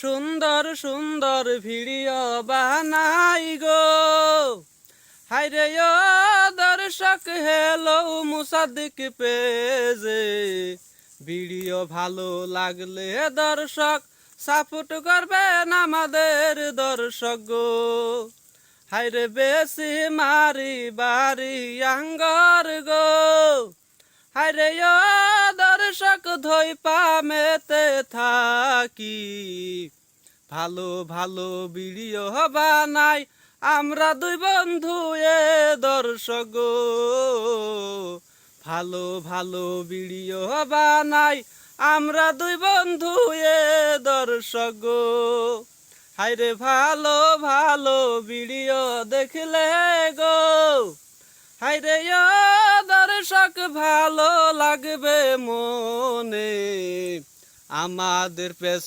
সুন্দর সুন্দর ভিডিও বানাই গো। হাইরে ও দর্শক হেলো মুসাদ্দিক পেজে, ভিডিও ভালো লাগলে দর্শক সাপোর্ট করবেন আমাদের দর্শক গো। হাইরে বেশি মারি বাড়ি আঙ্গর গো। হাইরে ও দর্শক ধই পামেতে থাকি, ভালো ভালো ভিডিও বানাই আমরা দুই বন্ধু এ দর্শক গো। ভালো ভালো ভিডিও বানাই আমরা দুই বন্ধু এ দর্শক গো। হাইরে ভালো ভালো ভিডিও দেখলে গো, হাইরে ও দর্শক ভালো লাগবে মনে, আমাদের পেজ